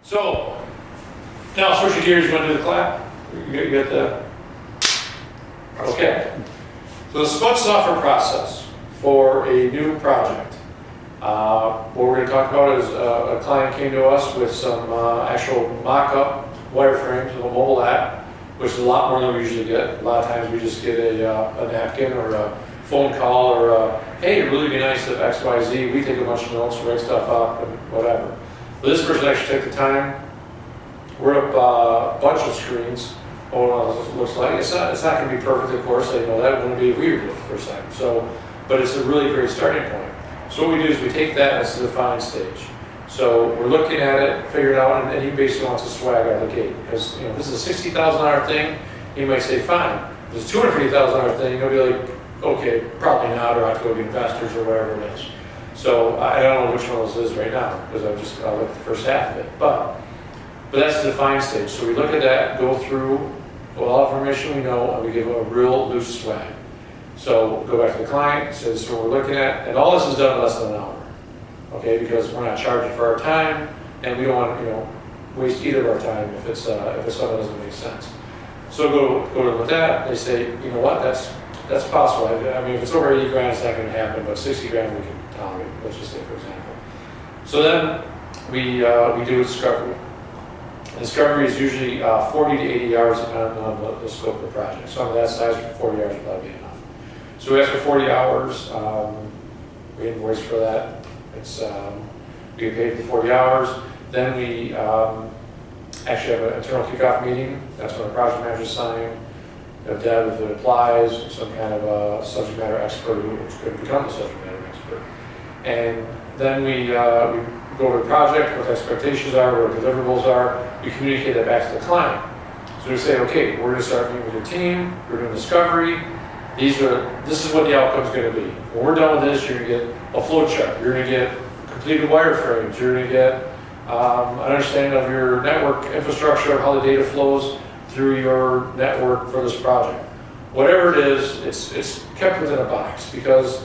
So, now switching gears, you want to do the clap? You got the, okay. So the SPUD software process for a new project. What we're going to talk about is a client came to us with some actual mock-up wireframes of a mobile app, which is a lot more than we usually get. A lot of times we just get a napkin or a phone call or hey, it'd really be nice if X, Y, Z. We take a bunch of notes, write stuff up, and whatever. But this person actually took the time, wrote up a bunch of screens. Oh, it looks like it's not going to be perfect, of course. They know that wouldn't be weird the first time. So, but it's a really great starting point. So what we do is we take that as the define stage. So we're looking at it, figure it out, and he basically wants a swag out of the gate. Because if this is a $60,000 thing, he might say fine. If it's a $250,000 thing, he'll be like, okay, probably not, or I have to go get investors or whatever it is. So I don't know which one of those is right now because I looked at the first half of it. But that's the define stage. So we look at that, go through all the information we know, and we give a real loose swag. So go back to the client, say this is what we're looking at, and all this is done in less than an hour. Okay, because we're not charging for our time, and we don't want to waste either of our time if it's something that doesn't make sense. So go to them with that. They say, you know what, that's possible. I mean, if it's over 80 grand, it's not going to happen, but 60 grand we can tolerate. Let's just say, for example. So then we do a discovery. Discovery is usually 40 to 80 hours depending on the scope of the project. Some of that size for 40 hours would probably be enough. So we ask for 40 hours. We invoice for that. It's we get paid for 40 hours. Then we actually have an internal kickoff meeting. That's when the project manager sign. Deb, if it applies, some kind of a subject matter expert who's going to become the subject matter expert. And then we go over the project, what the expectations are, what the deliverables are. We communicate that back to the client. So we say, okay, we're going to start meeting with your team. We're doing discovery. This is what the outcome is going to be. When we're done with this, you're going to get a flow chart. You're going to get completed wireframes. You're going to get an understanding of your network infrastructure, how the data flows through your network for this project. Whatever it is, it's kept within a box because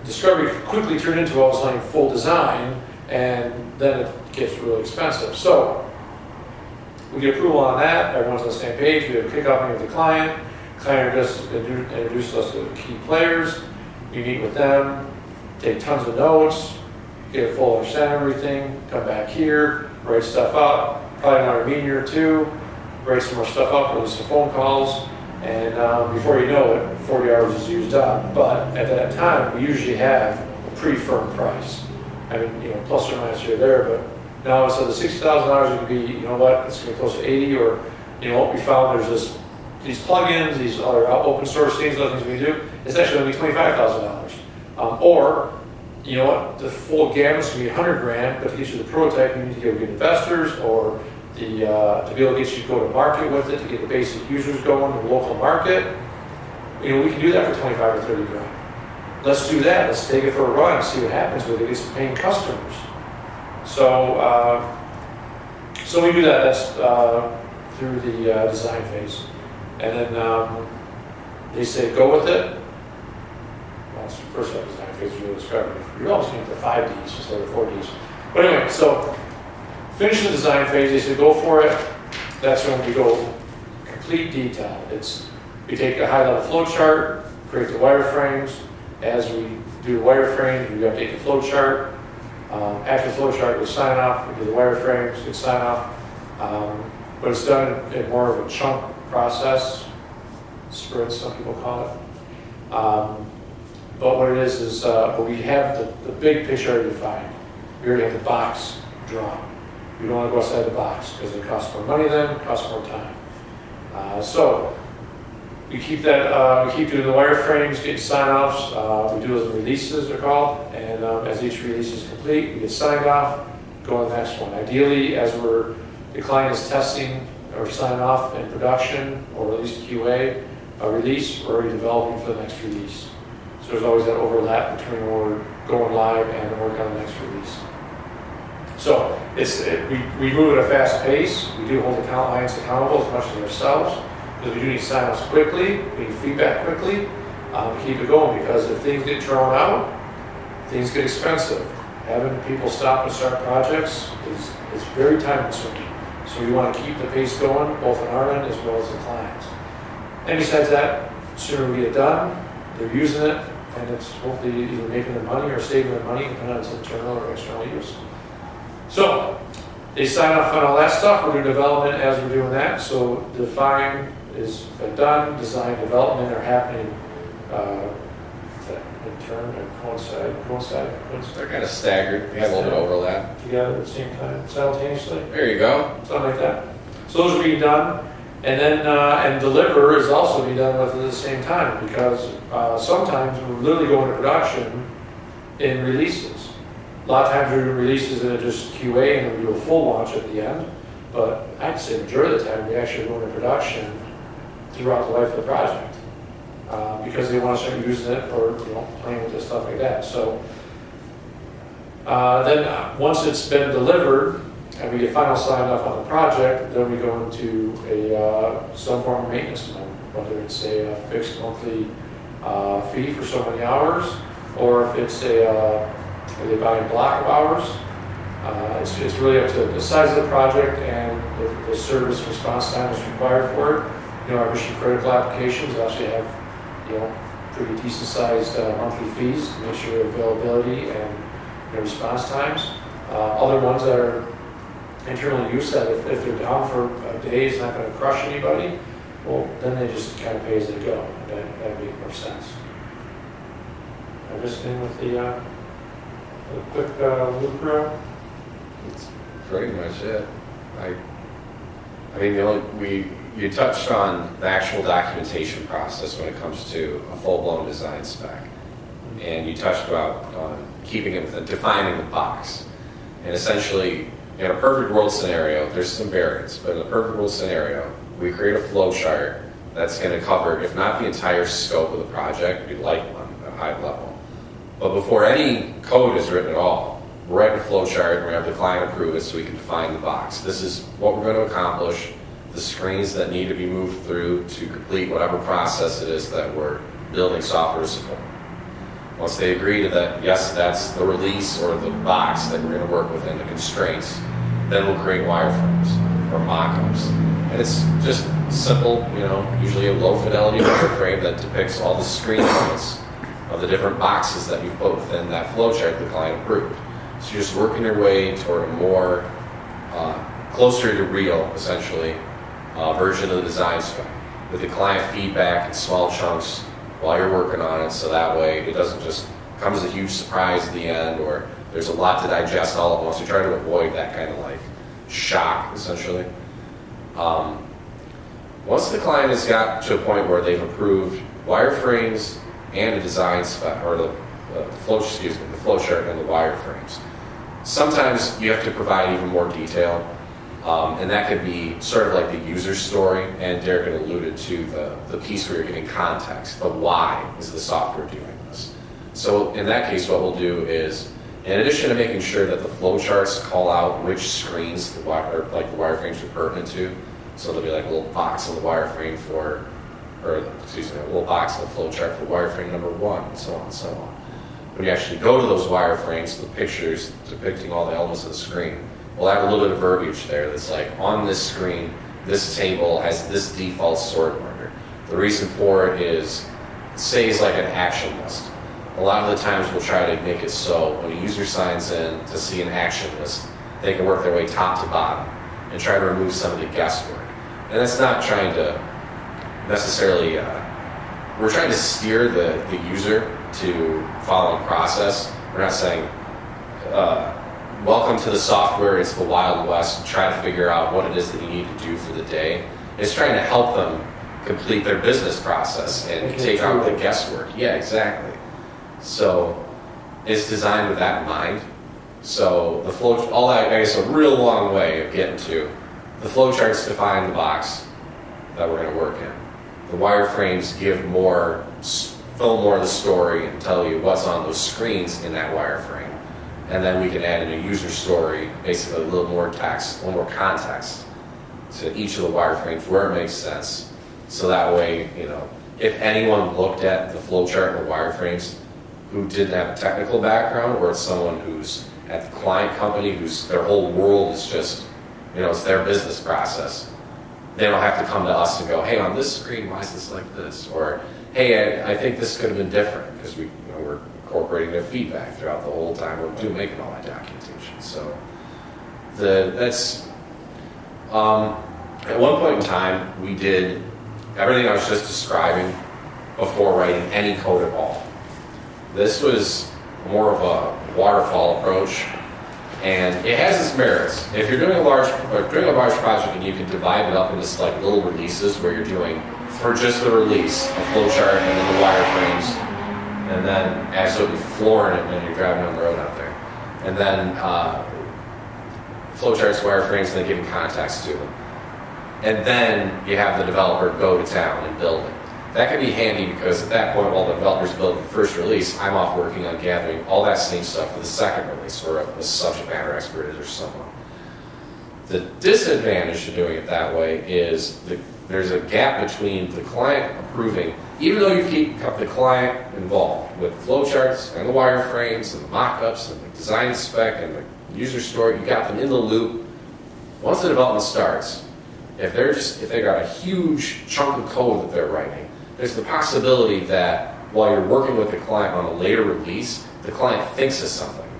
discovery quickly turned into all of a sudden full design, and then it gets really expensive. So we get approval on that. Everyone's on the same page. We have a kickoff meeting with the client. Client introduces us to the key players. We meet with them, take tons of notes, get a full understanding of everything, come back here, write stuff up, probably another meeting or two, write some more stuff up, release some phone calls, and before you know it, 40 hours is used up. But at that time, we usually have a pre-firm price. I mean, plus or minus here or there, but now instead of $60,000, it could be, you know what, it's going to be close to 80, or what we found, there's these plugins, these other open source things, other things we do, it's actually going to be $25,000. Or, you know what, the full gamut is going to be 100 grand, but to get you the prototype, you need to go get investors, or to be able to get you to go to market with it, to get the basic users going in the local market. We can do that for 25 or 30 grand. Let's do that. Let's take it for a run and see what happens with it. Get some paying customers. So we do that. That's through the design phase. And then they say, go with it. Well, it's the first step, design phase is really discovery. You're almost getting to 5Ds instead of 4Ds. But anyway, so finish the design phase. They say, go for it. That's when we go complete detail. We take a high-level flow chart, create the wireframes. As we do the wireframes, we update the flow chart. After the flow chart, we sign off. We do the wireframes, get sign off. But it's done in more of a chunk process, sprints, some people call it. But what it is we have the big picture already defined. We already have the box drawn. We don't want to go outside the box because it costs more money then, it costs more time. So we keep that. We keep doing the wireframes, getting sign-offs. We do those releases, they're called, and as each release is complete, we get signed off. Go on the next one. Ideally, as the client is testing or signing off in production, or at least QA, a release, we're already developing for the next release. So there's always that overlap between when we're going live and working on the next release. So we move at a fast pace. We do hold the clients accountable as much as ourselves, because we do need sign-offs quickly, we need feedback quickly, to keep it going, because if things get drawn out, things get expensive. having people stop and start projects is very time consuming. So we want to keep the pace going, both on our end as well as the clients. And besides that, sooner we get it done, they're using it, and it's hopefully either making their money or saving their money, depending on its internal or external use. So they sign off on all that stuff. We're doing development as we're doing that. So define is done, design, development are happening. Is that in turn or coincide? They're kind of staggered. They have a little bit of overlap. Together at the same time, simultaneously. There you go. Something like that. So those are being done. And then, and deliver is also being done with at the same time, because sometimes we're literally going to production in releases. A lot of times we're doing releases that are just QA and we do a full launch at the end. But I'd say majority of the time we actually go into production throughout the life of the project, because they want to start using it or playing with it, stuff like that. So then once it's been delivered, and we get final sign off on the project, then we go into some form of maintenance mode, whether it's a fixed monthly fee for so many hours, or if it's they buy a block of hours. It's really up to the size of the project and the service response time is required for it. Our mission critical applications actually have pretty decent sized monthly fees to make sure availability and response times. Other ones that are internal use, that if they're down for a day, it's not going to crush anybody, well, then they just kind of pay as they go. That makes more sense. I'm just in with the quick loop around. That's pretty much it. I mean, you touched on the actual documentation process when it comes to a full-blown design spec, and you touched about keeping it within defining the box, and essentially. In a perfect world scenario, there's some variance, but in a perfect world scenario, we create a flow chart that's going to cover, if not the entire scope of the project, we'd like one at a high level. But before any code is written at all, we're writing a flow chart and we have the client approve it so we can define the box. This is what we're going to accomplish, the screens that need to be moved through to complete whatever process it is that we're building software to support. Once they agree to that, yes, that's the release or the box that we're going to work within, the constraints, then we'll create wireframes or mock-ups. And it's just simple, usually a low fidelity wireframe that depicts all the screen elements of the different boxes that you put within that flowchart the client approved. So you're just working your way toward a more closer to real, essentially, version of the design spec with the client feedback in small chunks while you're working on it, so that way it doesn't just come as a huge surprise at the end, or there's a lot to digest all at once. You try to avoid that kind of like shock, essentially. Once the client has got to a point where they've approved wireframes and a design spec, or the flow chart and the wireframes, sometimes you have to provide even more detail. And that could be sort of like the user story, and Derek had alluded to the piece where you're giving context, but why is the software doing this? So in that case, what we'll do is, in addition to making sure that the flowcharts call out which screens the wireframes are pertinent to, so there'll be like a little box on the wireframe a little box on the flowchart for wireframe number 1, and so on and so on. When you actually go to those wireframes, the pictures depicting all the elements of the screen, we'll add a little bit of verbiage there that's like, on this screen, this table has this default sort order. The reason for it is, it stays like an action list. A lot of the times we'll try to make it so when a user signs in to see an action list, they can work their way top to bottom and try to remove some of the guesswork. And that's not trying to necessarily, we're trying to steer the user to following process. We're not saying, welcome to the software, it's the Wild West, try to figure out what it is that you need to do for the day. It's trying to help them complete their business process and take out the guesswork. Yeah, exactly. So it's designed with that in mind. So the flow, all that, I guess a real long way of getting to, the flowcharts define the box that we're going to work in. The wireframes fill more of the story and tell you what's on those screens in that wireframe. And then we can add in a user story, basically a little more text, a little more context to each of the wireframes where it makes sense. So that way, if anyone looked at the flowchart and the wireframes who didn't have a technical background, or it's someone who's at the client company whose their whole world is just, it's their business process. They don't have to come to us and go, hey, on this screen, why is this like this? Or, hey, I think this could have been different, because we're incorporating their feedback throughout the whole time we're making all that documentation. So at one point in time, we did everything I was just describing before writing any code at all. This was more of a waterfall approach, and it has its merits. If you're doing a large project and you can divide it up into like little releases where you're doing for just the release, a flow chart and then the wireframes, and then absolutely flooring it when you're driving on the road out there, and then flow charts, wireframes, and then giving context to them. And then you have the developer go to town and build it. That can be handy because at that point, while the developers build the first release, I'm off working on gathering all that same stuff for the second release, where a subject matter expert is or someone. The disadvantage to doing it that way is there's a gap between the client approving, even though you keep the client involved with the flowcharts and the wireframes and the mock-ups and the design spec and the user story, you got them in the loop. Once the development starts, if they got a huge chunk of code that they're writing, there's the possibility that while you're working with the client on a later release, the client thinks of something.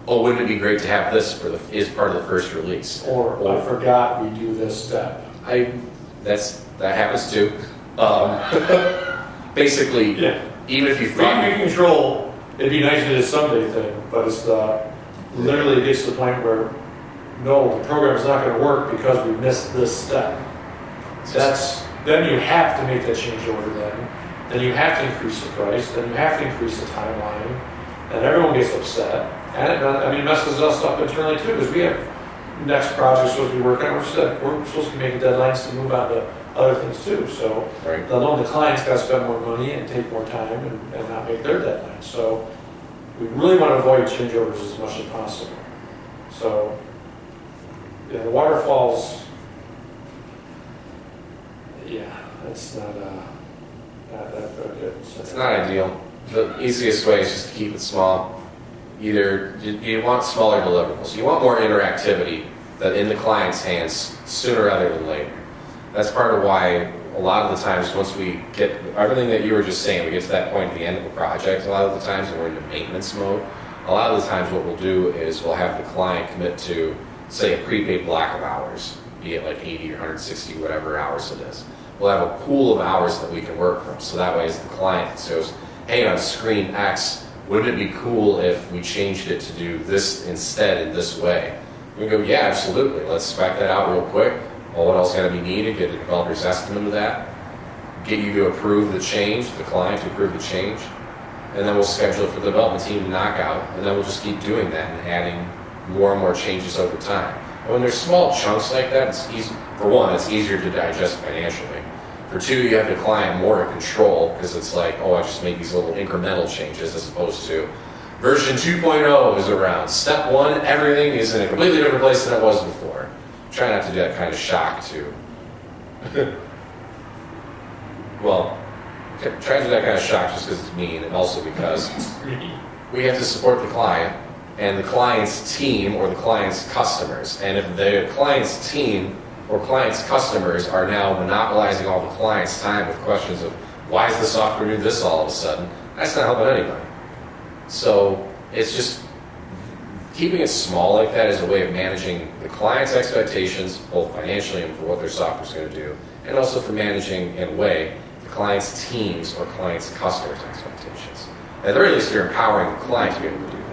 Oh, wouldn't it be great to have this as part of the first release? Or I forgot we do this step. That happens too. Basically, Yeah. even if you We thought, control, it'd be nice if it's a someday thing, but it's literally gets to the point where, no, the program's not gonna work because we missed this step. Then you have to make that change order then you have to increase the price, then you have to increase the timeline, and everyone gets upset. And it messes us up internally too, because we have next projects supposed to be working on, we're supposed to be making deadlines to move on to other things too, so. right, Let alone the client's gotta spend more money and take more time and not make their deadlines. So we really want to avoid changeovers as much as possible. So, yeah, the waterfalls, yeah, that's not good. it's not ideal. The easiest way is just to keep it small. Either you want smaller deliverables, you want more interactivity that in the client's hands sooner rather than later. That's part of why a lot of the times once we get everything that you were just saying, we get to that point at the end of a project, a lot of the times when we're into maintenance mode, a lot of the times what we'll do is we'll have the client commit to, say, a prepaid block of hours, be it like 80 or 160, whatever hours it is. We'll have a pool of hours that we can work from. So that way as the client says, hey, on screen X, wouldn't it be cool if we changed it to do this instead in this way? We go, yeah, absolutely. Let's spec that out real quick. Well, what else is going to be needed? Get the developer's estimate of that. Get you to approve the change, the client to approve the change. And then we'll schedule it for the development team to knock out. And then we'll just keep doing that and adding more and more changes over time. And when there's small chunks like that, it's easy. For one, it's easier to digest financially. For two, you have the client more in control because it's like, oh, I just made these little incremental changes as opposed to version 2.0 is around. Step one, everything is in a completely different place than it was before. Try not to do that kind of shock too. Well, try to do that kind of shock just because it's mean, and also because we have to support the client and the client's team or the client's customers. And if the client's team or client's customers are now monopolizing all the client's time with questions of why is the software doing this all of a sudden, that's not helping anybody. So it's just keeping it small like that is a way of managing the client's expectations, both financially and for what their software is going to do, and also for managing, in a way, the client's teams or client's customers' expectations. At the very least, you're empowering the client to be able to do that.